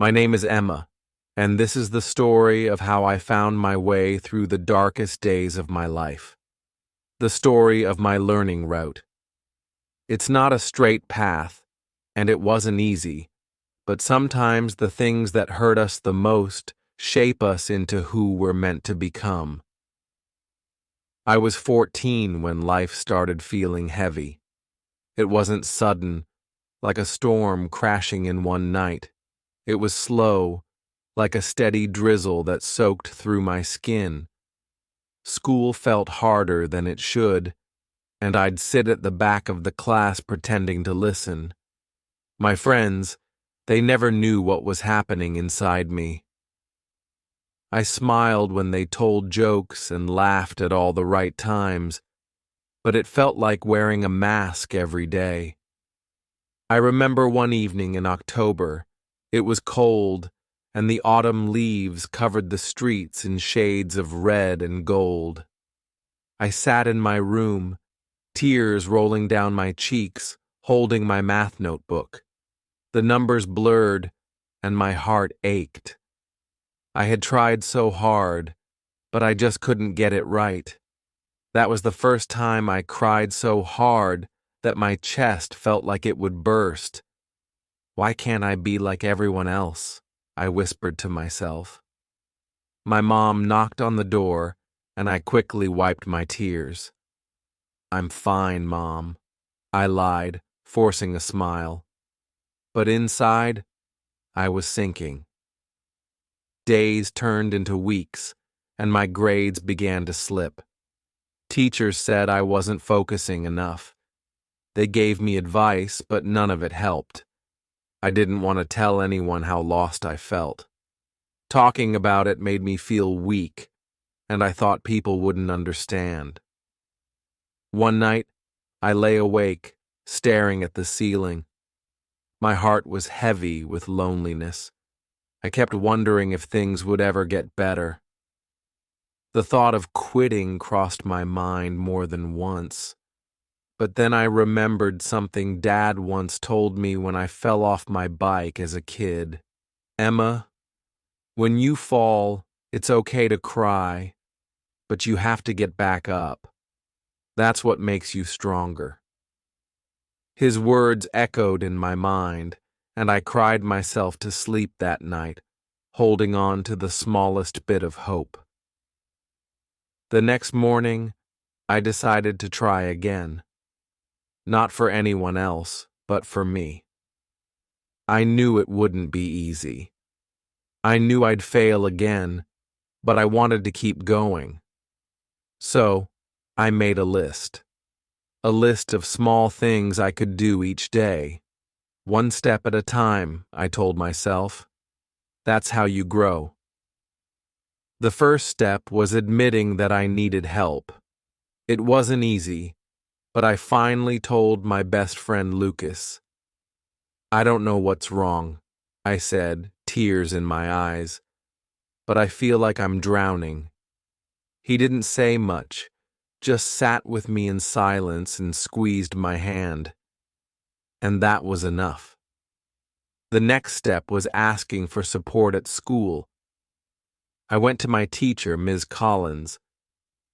My name is Emma, and this is the story of how I found my way through the darkest days of my life. The story of my learning route. It's not a straight path, and it wasn't easy, but sometimes the things that hurt us the most shape us into who we're meant to become. I was 14 when life started feeling heavy. It wasn't sudden, like a storm crashing in one night. It was slow, like a steady drizzle that soaked through my skin. School felt harder than it should, and I'd sit at the back of the class pretending to listen. My friends, they never knew what was happening inside me. I smiled when they told jokes and laughed at all the right times, but it felt like wearing a mask every day. I remember one evening in October. It was cold, and the autumn leaves covered the streets in shades of red and gold. I sat in my room, tears rolling down my cheeks, holding my math notebook. The numbers blurred, and my heart ached. I had tried so hard, but I just couldn't get it right. That was the first time I cried so hard that my chest felt like it would burst. Why can't I be like everyone else? I whispered to myself. My mom knocked on the door, and I quickly wiped my tears. I'm fine, Mom, I lied, forcing a smile. But inside, I was sinking. Days turned into weeks, and my grades began to slip. Teachers said I wasn't focusing enough. They gave me advice, but none of it helped. I didn't want to tell anyone how lost I felt. Talking about it made me feel weak, and I thought people wouldn't understand. One night, I lay awake, staring at the ceiling. My heart was heavy with loneliness. I kept wondering if things would ever get better. The thought of quitting crossed my mind more than once. But then I remembered something Dad once told me when I fell off my bike as a kid. Emma, when you fall, it's okay to cry, but you have to get back up. That's what makes you stronger. His words echoed in my mind, and I cried myself to sleep that night, holding on to the smallest bit of hope. The next morning, I decided to try again. Not for anyone else, but for me. I knew it wouldn't be easy. I knew I'd fail again, but I wanted to keep going. So, I made a list. A list of small things I could do each day. One step at a time, I told myself. That's how you grow. The first step was admitting that I needed help. It wasn't easy, but I finally told my best friend Lucas. I don't know what's wrong, I said, tears in my eyes, but I feel like I'm drowning. He didn't say much, just sat with me in silence and squeezed my hand. And that was enough. The next step was asking for support at school. I went to my teacher, Ms. Collins.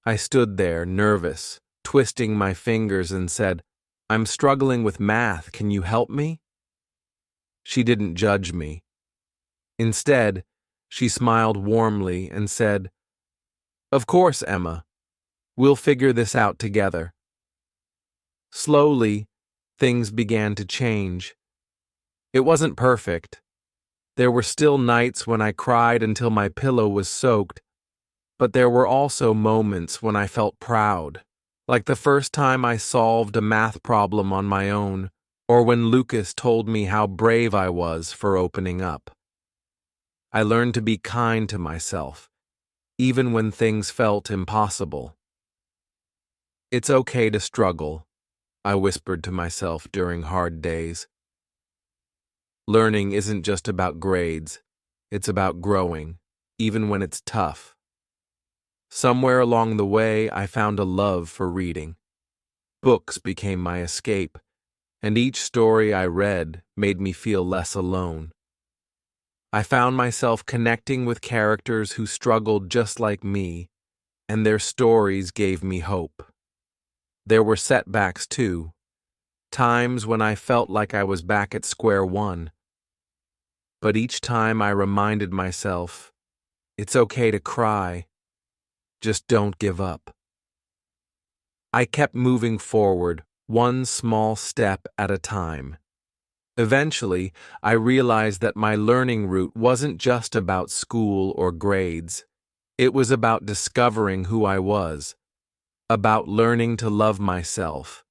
I stood there, nervous, twisting my fingers, and said, "I'm struggling with math. Can you help me?" She didn't judge me. Instead, she smiled warmly and said, "Of course, Emma. We'll figure this out together." Slowly, things began to change. It wasn't perfect. There were still nights when I cried until my pillow was soaked, but there were also moments when I felt proud. Like the first time I solved a math problem on my own, or when Lucas told me how brave I was for opening up. I learned to be kind to myself, even when things felt impossible. It's okay to struggle, I whispered to myself during hard days. Learning isn't just about grades, it's about growing, even when it's tough. Somewhere along the way, I found a love for reading. Books became my escape, and each story I read made me feel less alone. I found myself connecting with characters who struggled just like me, and their stories gave me hope. There were setbacks too, times when I felt like I was back at square one. But each time I reminded myself, it's okay to cry, just don't give up. I kept moving forward, one small step at a time. Eventually, I realized that my learning route wasn't just about school or grades. It was about discovering who I was, about learning to love myself,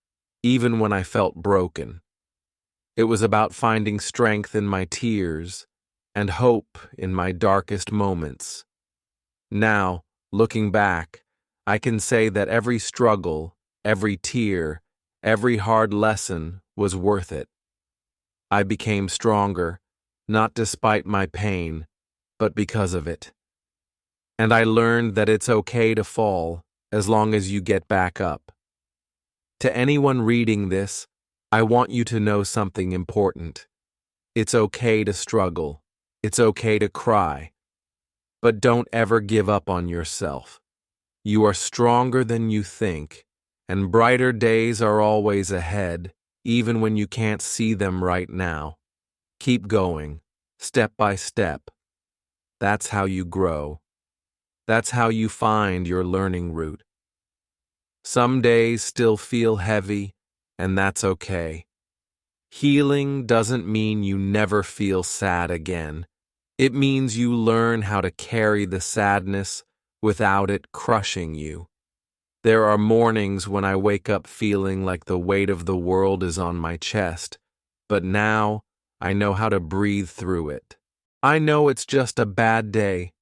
even when I felt broken. It was about finding strength in my tears and hope in my darkest moments. Now, looking back, I can say that every struggle, every tear, every hard lesson was worth it. I became stronger, not despite my pain, but because of it. And I learned that it's okay to fall as long as you get back up. To anyone reading this, I want you to know something important. It's okay to struggle. It's okay to cry. But don't ever give up on yourself. You are stronger than you think, and brighter days are always ahead, even when you can't see them right now. Keep going, step by step. That's how you grow. That's how you find your learning route. Some days still feel heavy, and that's okay. Healing doesn't mean you never feel sad again. It means you learn how to carry the sadness without it crushing you. There are mornings when I wake up feeling like the weight of the world is on my chest, but now I know how to breathe through it. I know it's just a bad day,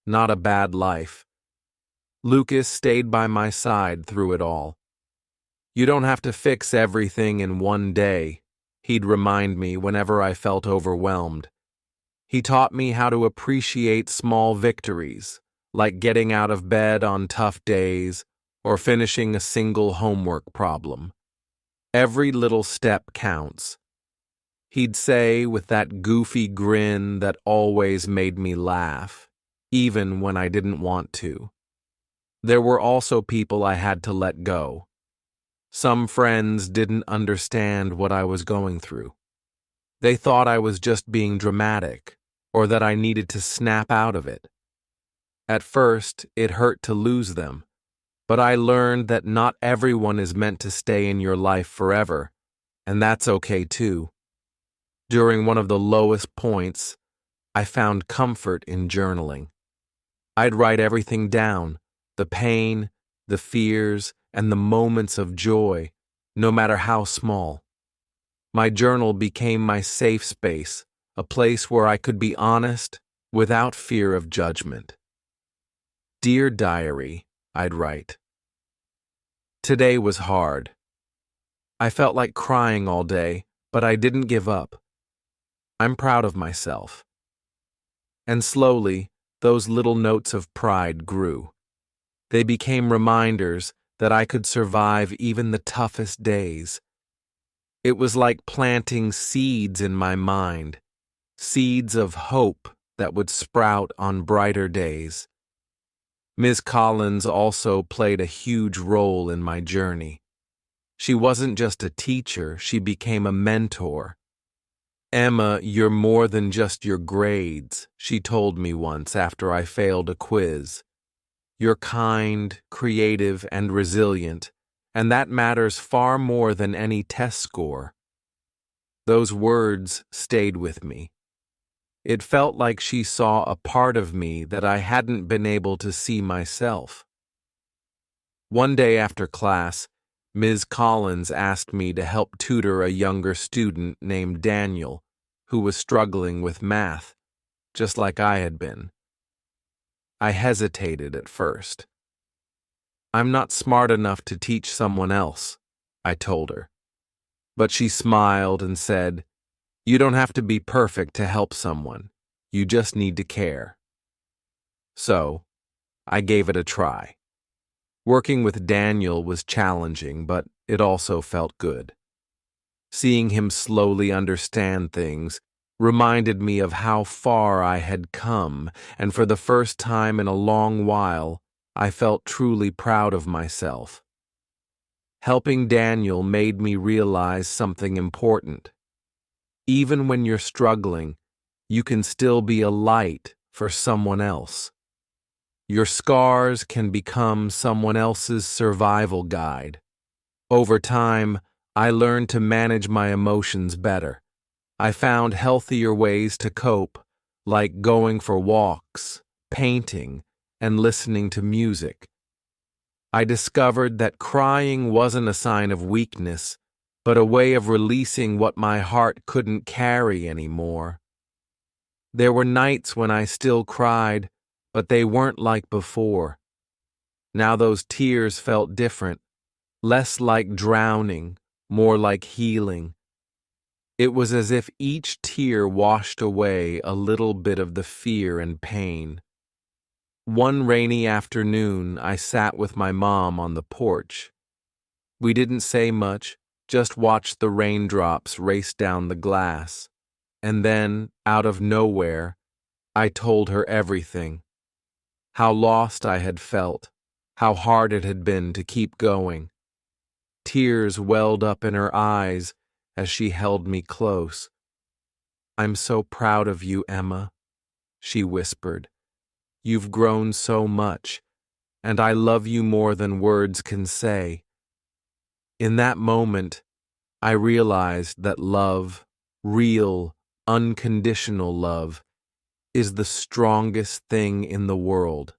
not a bad life. Lucas stayed by my side through it all. You don't have to fix everything in one day, he'd remind me whenever I felt overwhelmed. He taught me how to appreciate small victories, like getting out of bed on tough days or finishing a single homework problem. Every little step counts. He'd say with that goofy grin that always made me laugh, even when I didn't want to. There were also people I had to let go. Some friends didn't understand what I was going through. They thought I was just being dramatic, or that I needed to snap out of it. At first, it hurt to lose them, but I learned that not everyone is meant to stay in your life forever, and that's okay too. During one of the lowest points, I found comfort in journaling. I'd write everything down, the pain, the fears, and the moments of joy, no matter how small. My journal became my safe space, a place where I could be honest without fear of judgment. Dear Diary, I'd write. Today was hard. I felt like crying all day, but I didn't give up. I'm proud of myself. And slowly, those little notes of pride grew. They became reminders that I could survive even the toughest days. It was like planting seeds in my mind, seeds of hope that would sprout on brighter days. Ms. Collins also played a huge role in my journey. She wasn't just a teacher, she became a mentor. Emma, you're more than just your grades, she told me once after I failed a quiz. You're kind, creative, and resilient, and that matters far more than any test score. Those words stayed with me. It felt like she saw a part of me that I hadn't been able to see myself. One day after class, Ms. Collins asked me to help tutor a younger student named Daniel, who was struggling with math, just like I had been. I hesitated at first. I'm not smart enough to teach someone else, I told her. But she smiled and said, you don't have to be perfect to help someone. You just need to care. So, I gave it a try. Working with Daniel was challenging, but it also felt good. Seeing him slowly understand things reminded me of how far I had come, and for the first time in a long while, I felt truly proud of myself. Helping Daniel made me realize something important. Even when you're struggling, you can still be a light for someone else. Your scars can become someone else's survival guide. Over time, I learned to manage my emotions better. I found healthier ways to cope, like going for walks, painting, and listening to music. I discovered that crying wasn't a sign of weakness, but a way of releasing what my heart couldn't carry anymore. There were nights when I still cried, but they weren't like before. Now those tears felt different, less like drowning, more like healing. It was as if each tear washed away a little bit of the fear and pain. One rainy afternoon, I sat with my mom on the porch. We didn't say much, just watched the raindrops race down the glass. And then, out of nowhere, I told her everything. How lost I had felt, how hard it had been to keep going. Tears welled up in her eyes as she held me close. "I'm so proud of you, Emma," she whispered. "You've grown so much, and I love you more than words can say." In that moment, I realized that love, real, unconditional love, is the strongest thing in the world.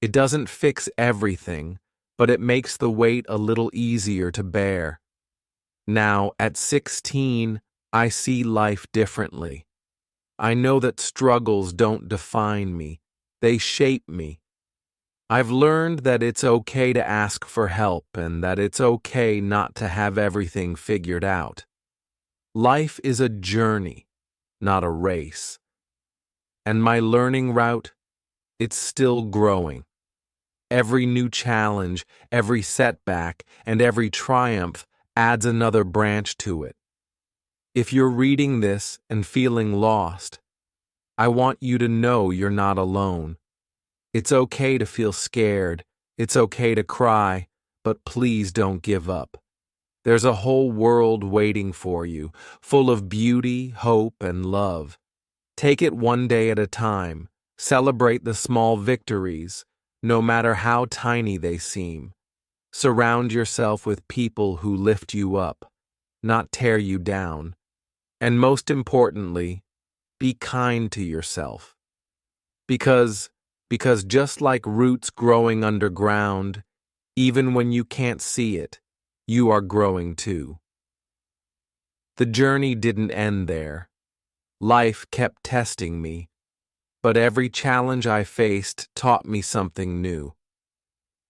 It doesn't fix everything, but it makes the weight a little easier to bear. Now, at 16, I see life differently. I know that struggles don't define me. They shape me. I've learned that it's okay to ask for help and that it's okay not to have everything figured out. Life is a journey, not a race. And my learning route, it's still growing. Every new challenge, every setback, and every triumph adds another branch to it. If you're reading this and feeling lost, I want you to know you're not alone. It's okay to feel scared. It's okay to cry, but please don't give up. There's a whole world waiting for you, full of beauty, hope, and love. Take it one day at a time. Celebrate the small victories, no matter how tiny they seem. Surround yourself with people who lift you up, not tear you down. And most importantly, be kind to yourself. Because just like roots growing underground, even when you can't see it, you are growing too. The journey didn't end there. Life kept testing me, but every challenge I faced taught me something new.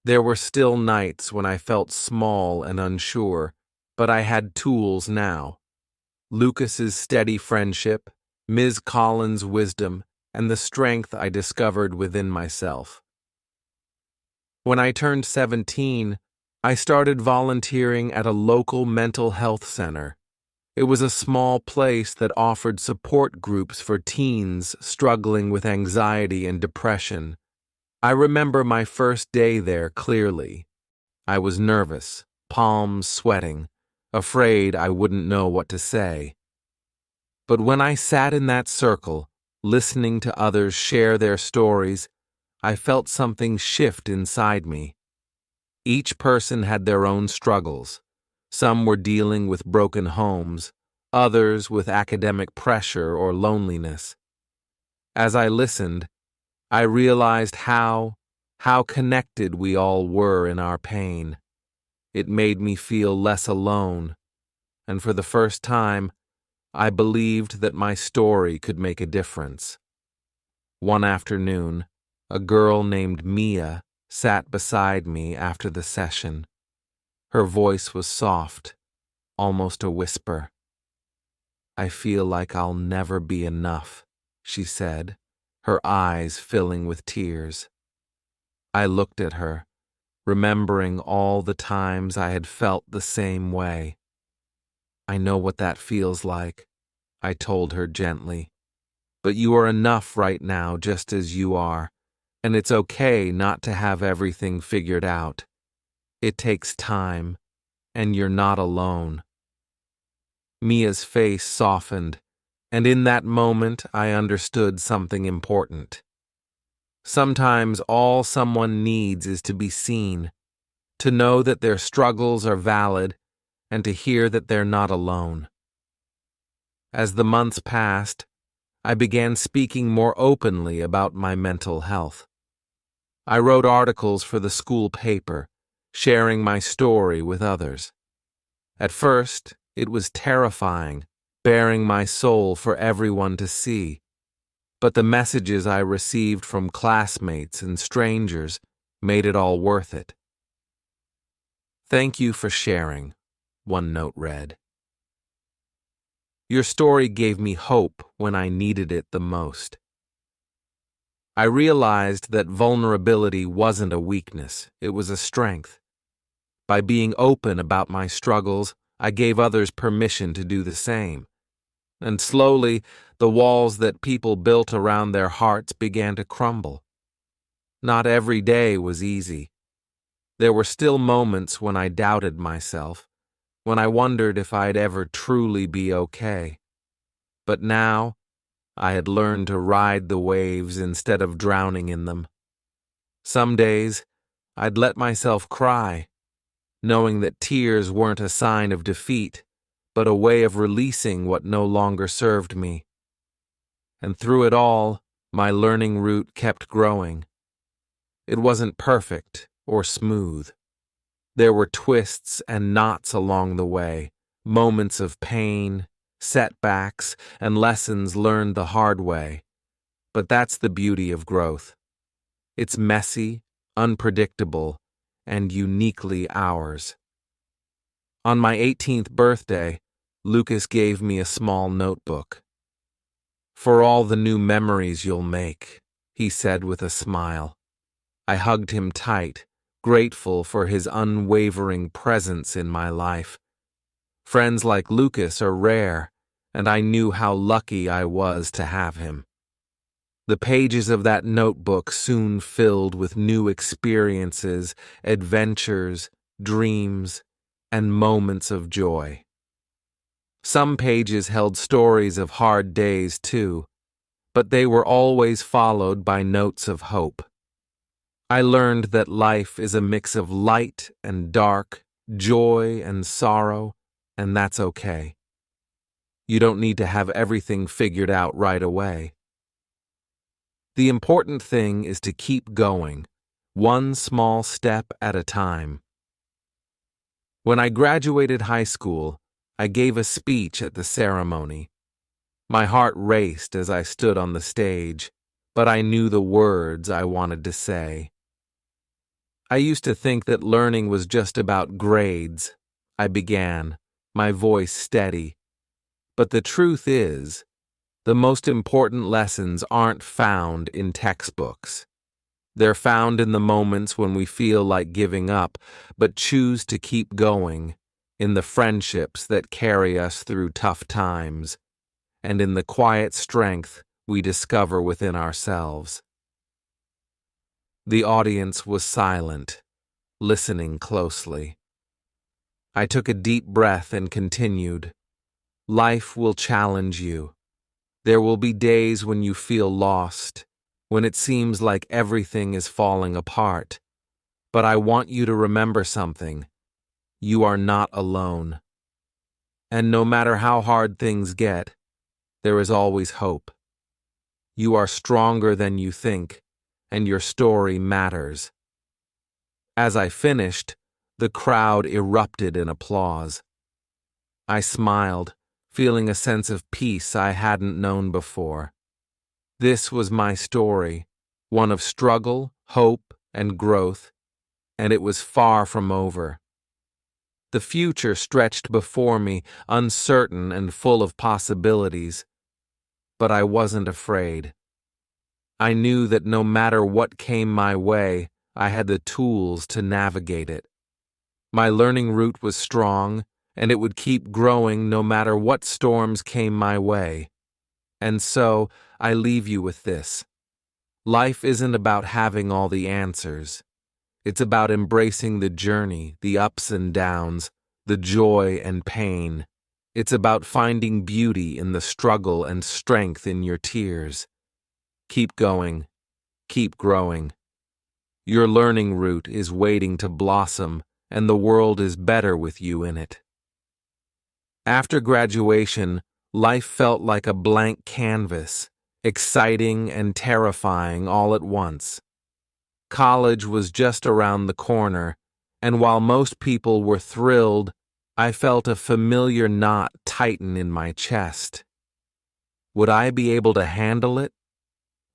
There were still nights when I felt small and unsure, but I had tools now. Lucas's steady friendship, Ms. Collins' wisdom, and the strength I discovered within myself. When I turned 17, I started volunteering at a local mental health center. It was a small place that offered support groups for teens struggling with anxiety and depression. I remember my first day there clearly. I was nervous, palms sweating, afraid I wouldn't know what to say. But when I sat in that circle, listening to others share their stories, I felt something shift inside me. Each person had their own struggles. Some were dealing with broken homes, others with academic pressure or loneliness. As I listened, I realized how connected we all were in our pain. It made me feel less alone, and for the first time, I believed that my story could make a difference. One afternoon, a girl named Mia sat beside me after the session. Her voice was soft, almost a whisper. "I feel like I'll never be enough," she said, her eyes filling with tears. I looked at her, remembering all the times I had felt the same way. "I know what that feels like," I told her gently. But you are enough right now just as you are, and it's okay not to have everything figured out. It takes time, and you're not alone. Mia's face softened, and in that moment I understood something important. Sometimes all someone needs is to be seen, to know that their struggles are valid, and to hear that they're not alone. As the months passed, I began speaking more openly about my mental health. I wrote articles for the school paper, sharing my story with others. At first, it was terrifying, baring my soul for everyone to see. But the messages I received from classmates and strangers made it all worth it. Thank you for sharing, one note read. Your story gave me hope when I needed it the most. I realized that vulnerability wasn't a weakness, it was a strength. By being open about my struggles, I gave others permission to do the same. And slowly, the walls that people built around their hearts began to crumble. Not every day was easy. There were still moments when I doubted myself, when I wondered if I'd ever truly be okay. But now, I had learned to ride the waves instead of drowning in them. Some days, I'd let myself cry, knowing that tears weren't a sign of defeat, but a way of releasing what no longer served me. And through it all, my learning route kept growing. It wasn't perfect or smooth. There were twists and knots along the way, moments of pain, setbacks, and lessons learned the hard way. But that's the beauty of growth. It's messy, unpredictable, and uniquely ours. On my 18th birthday, Lucas gave me a small notebook. For all the new memories you'll make, he said with a smile. I hugged him tight, grateful for his unwavering presence in my life. Friends like Lucas are rare, and I knew how lucky I was to have him. The pages of that notebook soon filled with new experiences, adventures, dreams, and moments of joy. Some pages held stories of hard days too, but they were always followed by notes of hope. I learned that life is a mix of light and dark, joy and sorrow, and that's okay. You don't need to have everything figured out right away. The important thing is to keep going, one small step at a time. When I graduated high school, I gave a speech at the ceremony. My heart raced as I stood on the stage, but I knew the words I wanted to say. I used to think that learning was just about grades. I began, my voice steady. But the truth is, the most important lessons aren't found in textbooks. They're found in the moments when we feel like giving up, but choose to keep going, in the friendships that carry us through tough times, and in the quiet strength we discover within ourselves. The audience was silent, listening closely. I took a deep breath and continued. Life will challenge you. There will be days when you feel lost, when it seems like everything is falling apart. But I want you to remember something. You are not alone. And no matter how hard things get, there is always hope. You are stronger than you think, and your story matters. As I finished, the crowd erupted in applause. I smiled, feeling a sense of peace I hadn't known before. This was my story, one of struggle, hope, and growth, and it was far from over. The future stretched before me, uncertain and full of possibilities, but I wasn't afraid. I knew that no matter what came my way, I had the tools to navigate it. My learning route was strong, and it would keep growing no matter what storms came my way. And so, I leave you with this. Life isn't about having all the answers. It's about embracing the journey, the ups and downs, the joy and pain. It's about finding beauty in the struggle and strength in your tears. Keep going. Keep growing. Your learning root is waiting to blossom, and the world is better with you in it. After graduation, life felt like a blank canvas, exciting and terrifying all at once. College was just around the corner, and while most people were thrilled, I felt a familiar knot tighten in my chest. Would I be able to handle it?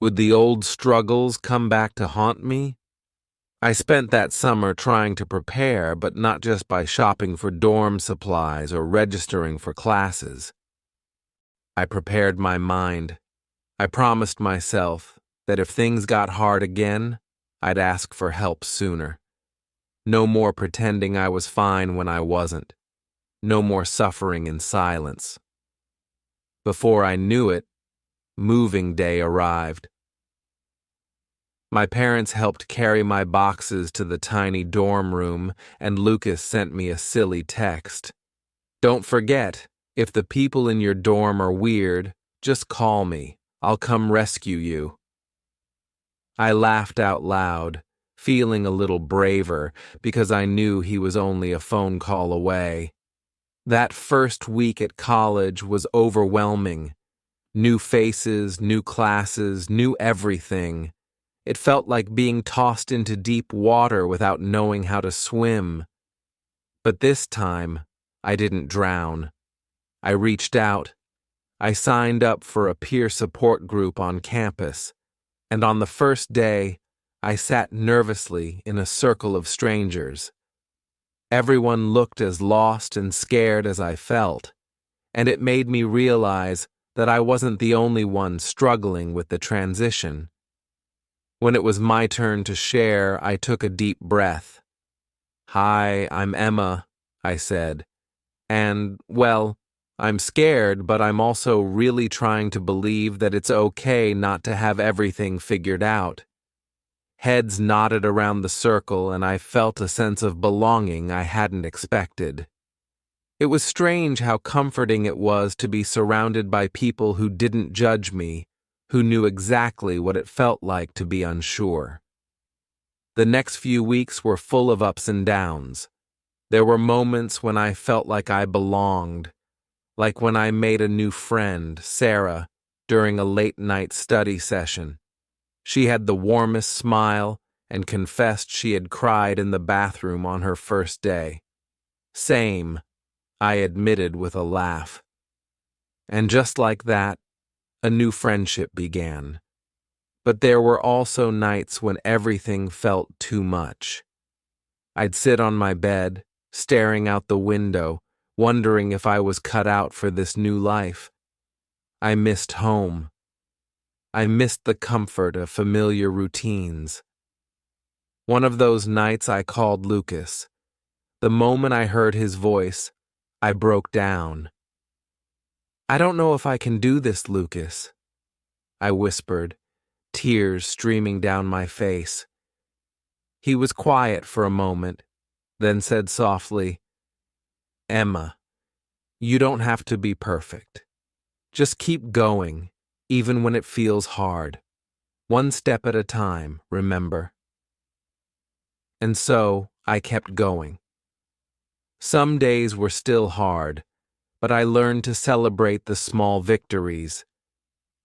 Would the old struggles come back to haunt me? I spent that summer trying to prepare, but not just by shopping for dorm supplies or registering for classes. I prepared my mind. I promised myself that if things got hard again, I'd ask for help sooner. No more pretending I was fine when I wasn't. No more suffering in silence. Before I knew it, moving day arrived. My parents helped carry my boxes to the tiny dorm room, and Lucas sent me a silly text. Don't forget, if the people in your dorm are weird, just call me. I'll come rescue you. I laughed out loud, feeling a little braver because I knew he was only a phone call away. That first week at college was overwhelming. New faces, new classes, new everything. It felt like being tossed into deep water without knowing how to swim. But this time, I didn't drown. I reached out. I signed up for a peer support group on campus, and on the first day, I sat nervously in a circle of strangers. Everyone looked as lost and scared as I felt, and it made me realize that I wasn't the only one struggling with the transition. When it was my turn to share, I took a deep breath. "Hi, I'm Emma," I said. "And, well, I'm scared, but I'm also really trying to believe that it's okay not to have everything figured out." Heads nodded around the circle, and I felt a sense of belonging I hadn't expected. It was strange how comforting it was to be surrounded by people who didn't judge me, who knew exactly what it felt like to be unsure. The next few weeks were full of ups and downs. There were moments when I felt like I belonged, like when I made a new friend, Sarah, during a late-night study session. She had the warmest smile and confessed she had cried in the bathroom on her first day. "Same," I admitted with a laugh. And just like that, a new friendship began. But there were also nights when everything felt too much. I'd sit on my bed, staring out the window, wondering if I was cut out for this new life. I missed home. I missed the comfort of familiar routines. One of those nights I called Lucas. The moment I heard his voice, I broke down. "I don't know if I can do this, Lucas," I whispered, tears streaming down my face. He was quiet for a moment, then said softly, "Emma, you don't have to be perfect. Just keep going, even when it feels hard. One step at a time, remember." And so I kept going. Some days were still hard, but I learned to celebrate the small victories.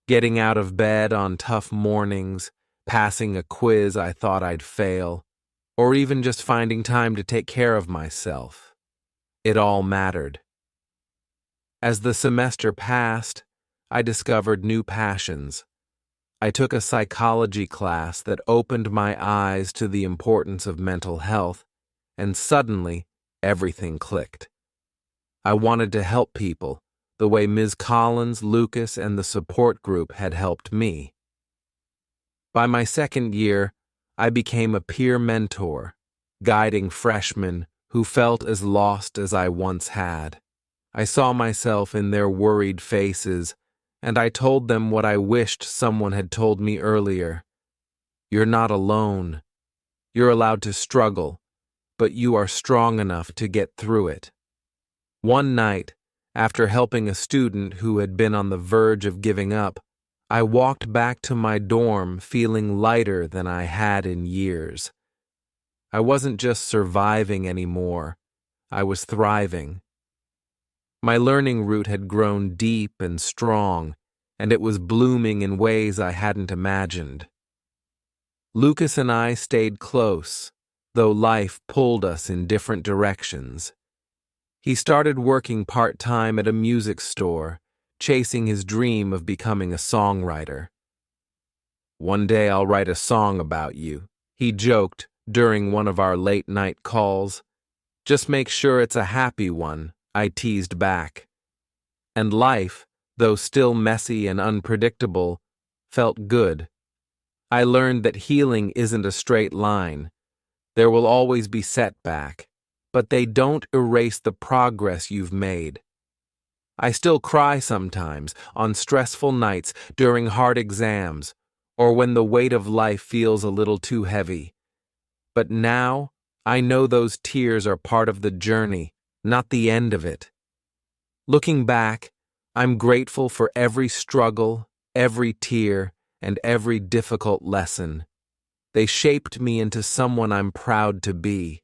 Getting out of bed on tough mornings, passing a quiz I thought I'd fail, or even just finding time to take care of myself. It all mattered. As the semester passed, I discovered new passions. I took a psychology class that opened my eyes to the importance of mental health, and suddenly, everything clicked. I wanted to help people, the way Ms. Collins, Lucas, and the support group had helped me. By my second year, I became a peer mentor, guiding freshmen who felt as lost as I once had. I saw myself in their worried faces, and I told them what I wished someone had told me earlier. You're not alone. You're allowed to struggle, but you are strong enough to get through it. One night, after helping a student who had been on the verge of giving up, I walked back to my dorm feeling lighter than I had in years. I wasn't just surviving anymore, I was thriving. My learning root had grown deep and strong, and it was blooming in ways I hadn't imagined. Lucas and I stayed close, though life pulled us in different directions. He started working part-time at a music store, chasing his dream of becoming a songwriter. "One day I'll write a song about you," he joked during one of our late-night calls. "Just make sure it's a happy one," I teased back. And life, though still messy and unpredictable, felt good. I learned that healing isn't a straight line. There will always be setback, but they don't erase the progress you've made. I still cry sometimes, on stressful nights, during hard exams, or when the weight of life feels a little too heavy. But now, I know those tears are part of the journey, not the end of it. Looking back, I'm grateful for every struggle, every tear, and every difficult lesson. They shaped me into someone I'm proud to be,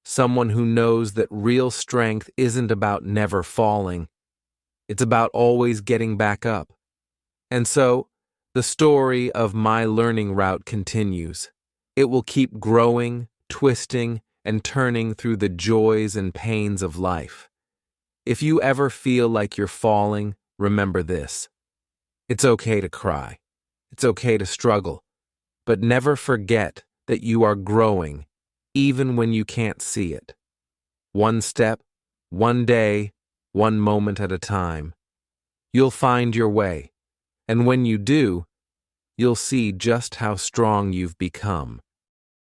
someone who knows that real strength isn't about never falling. It's about always getting back up. And so, the story of my learning route continues. It will keep growing, twisting, and turning through the joys and pains of life. If you ever feel like you're falling, remember this. It's okay to cry. It's okay to struggle. But never forget that you are growing, even when you can't see it. One step, one day, one moment at a time. You'll find your way, and when you do, you'll see just how strong you've become.